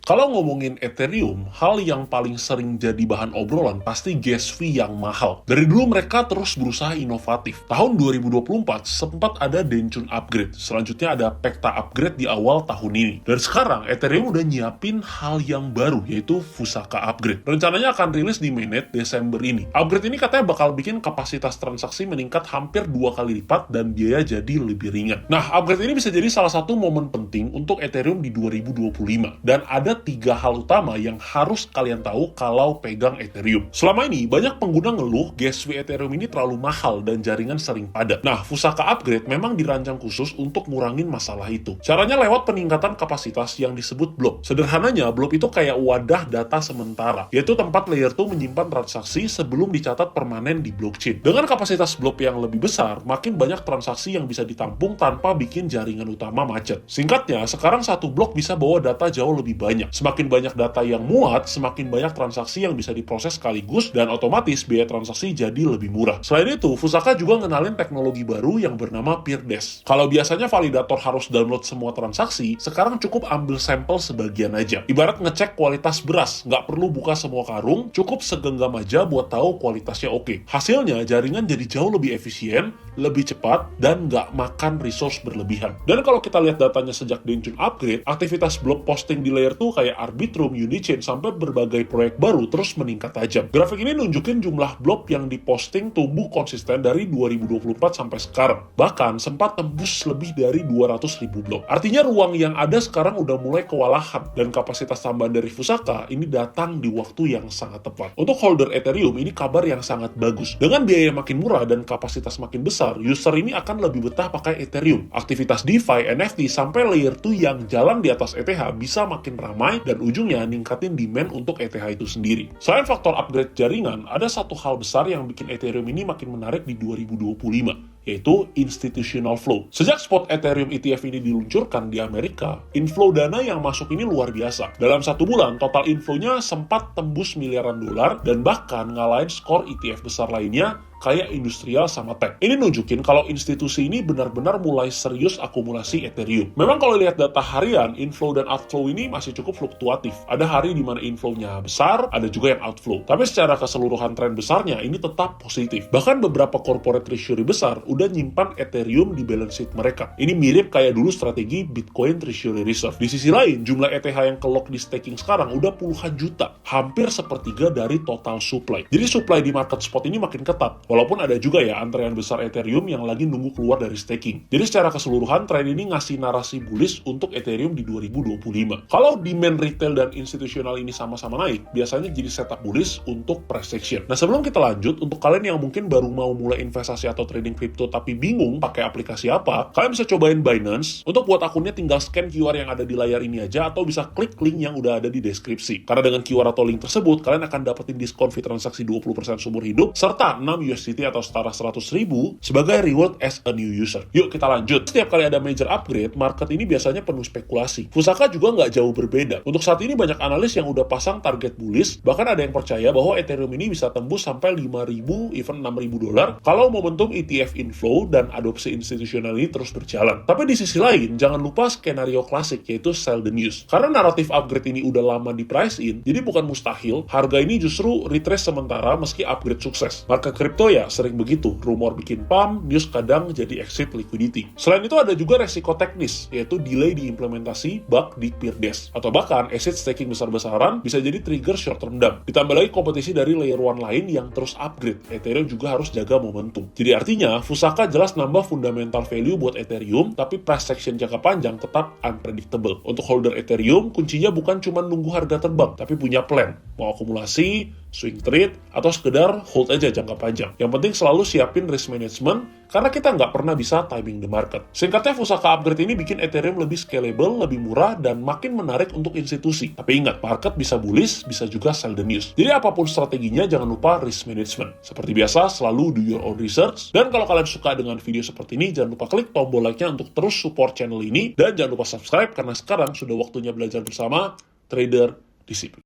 Kalau ngomongin Ethereum, hal yang paling sering jadi bahan obrolan pasti gas fee yang mahal. Dari dulu mereka terus berusaha inovatif. Tahun 2024 sempat ada Denchun upgrade, selanjutnya ada Pecta upgrade di awal tahun ini. Dan sekarang Ethereum udah nyiapin hal yang baru, yaitu Fusaka upgrade. Rencananya akan rilis di mainnet Desember ini. Upgrade ini katanya bakal bikin kapasitas transaksi meningkat hampir 2 kali lipat dan biaya jadi lebih ringan. Nah, upgrade ini bisa jadi salah satu momen penting untuk Ethereum di 2025. Dan ada 3 hal utama yang harus kalian tahu kalau pegang Ethereum. Selama ini, banyak pengguna ngeluh gas fee Ethereum ini terlalu mahal dan jaringan sering padat. Nah, Fusaka upgrade memang dirancang khusus untuk ngurangin masalah itu. Caranya lewat peningkatan kapasitas yang disebut blob. Sederhananya, blob itu kayak wadah data sementara, yaitu tempat layer 2 menyimpan transaksi sebelum dicatat permanen di blockchain. Dengan kapasitas blob yang lebih besar, makin banyak transaksi yang bisa ditampung tanpa bikin jaringan utama macet. Singkatnya, sekarang satu blok bisa bawa data jauh lebih banyak. Semakin banyak data yang muat, semakin banyak transaksi yang bisa diproses sekaligus, dan otomatis biaya transaksi jadi lebih murah. Selain itu, Fusaka juga ngenalin teknologi baru yang bernama Peerdesk. Kalau biasanya validator harus download semua transaksi, sekarang cukup ambil sampel sebagian aja. Ibarat ngecek kualitas beras, nggak perlu buka semua karung, cukup segenggam aja buat tahu kualitasnya oke. Hasilnya, jaringan jadi jauh lebih efisien, lebih cepat, dan nggak makan resource berlebihan. Dan kalau kita lihat datanya sejak Denchun upgrade, aktivitas blog posting di layer 2 kayak Arbitrum, Unichain, sampai berbagai proyek baru terus meningkat tajam. Grafik ini nunjukin jumlah blog yang diposting tumbuh konsisten dari 2024 sampai sekarang. Bahkan sempat tembus lebih dari 200.000 blog. Artinya ruang yang ada sekarang udah mulai kewalahan, dan kapasitas tambahan dari Fusaka ini datang di waktu yang sangat tepat. Untuk holder Ethereum, ini kabar yang sangat bagus. Dengan biaya makin murah dan kapasitas makin besar, user ini akan lebih betah pakai Ethereum. Aktivitas DeFi, NFT, sampai layer 2 yang jalan di atas ETH bisa makin ramai dan ujungnya ningkatin demand untuk ETH itu sendiri. Selain faktor upgrade jaringan, ada satu hal besar yang bikin Ethereum ini makin menarik di 2025, yaitu institutional flow. Sejak spot Ethereum ETF ini diluncurkan di Amerika, inflow dana yang masuk ini luar biasa. Dalam 1 bulan, total inflow-nya sempat tembus miliaran dolar dan bahkan ngalahin skor ETF besar lainnya kayak industrial sama tech. Ini nunjukin kalau institusi ini benar-benar mulai serius akumulasi Ethereum. Memang kalau lihat data harian, inflow dan outflow ini masih cukup fluktuatif. Ada hari di mana inflow-nya besar, ada juga yang outflow. Tapi secara keseluruhan tren besarnya, ini tetap positif. Bahkan beberapa corporate treasury besar udah nyimpan Ethereum di balance sheet mereka. Ini mirip kayak dulu strategi Bitcoin Treasury Reserve. Di sisi lain, jumlah ETH yang ke-lock di staking sekarang udah puluhan juta. Hampir sepertiga dari total supply. Jadi supply di market spot ini makin ketat. Walaupun ada juga ya antrean besar Ethereum yang lagi nunggu keluar dari staking. Jadi secara keseluruhan, tren ini ngasih narasi bullish untuk Ethereum di 2025. Kalau demand retail dan institusional ini sama-sama naik, biasanya jadi setup bullish untuk price action. Nah, sebelum kita lanjut, untuk kalian yang mungkin baru mau mulai investasi atau trading crypto tapi bingung pakai aplikasi apa, kalian bisa cobain Binance. Untuk buat akunnya tinggal scan QR yang ada di layar ini aja, atau bisa klik link yang udah ada di deskripsi. Karena dengan QR atau link tersebut, kalian akan dapetin diskon fee transaksi 20% seumur hidup, serta 6 USDT atau setara 100.000 sebagai reward as a new user. Yuk kita lanjut. Setiap kali ada major upgrade, market ini biasanya penuh spekulasi. Fusaka juga nggak jauh berbeda. Untuk saat ini banyak analis yang udah pasang target bullish, bahkan ada yang percaya bahwa Ethereum ini bisa tembus sampai 5.000, even 6.000 dolar kalau momentum ETF inflow dan adopsi institusional ini terus berjalan. Tapi di sisi lain, jangan lupa skenario klasik, yaitu sell the news. Karena naratif upgrade ini udah lama di price in, jadi bukan mustahil harga ini justru retrace sementara meski upgrade sukses. Market crypto ya sering begitu, rumor bikin pump, news kadang jadi exit liquidity. Selain itu ada juga resiko teknis, yaitu delay di implementasi bug di Peerdesk, atau bahkan asset staking besar-besaran bisa jadi trigger short term dump. Ditambah lagi kompetisi dari layer 1 lain yang terus upgrade, Ethereum juga harus jaga momentum. Jadi artinya, Fusaka jelas nambah fundamental value buat Ethereum, tapi price action jangka panjang tetap unpredictable. Untuk holder Ethereum, kuncinya bukan cuma nunggu harga terbang, tapi punya plan. Mau akumulasi, swing trade, atau sekedar hold aja jangka panjang. Yang penting selalu siapin risk management, karena kita nggak pernah bisa timing the market. Singkatnya, Fusaka upgrade ini bikin Ethereum lebih scalable, lebih murah, dan makin menarik untuk institusi. Tapi ingat, market bisa bullish, bisa juga sell the news. Jadi apapun strateginya, jangan lupa risk management. Seperti biasa, selalu do your own research. Dan kalau kalian suka dengan video seperti ini, jangan lupa klik tombol like-nya untuk terus support channel ini. Dan jangan lupa subscribe, karena sekarang sudah waktunya belajar bersama trader disiplin.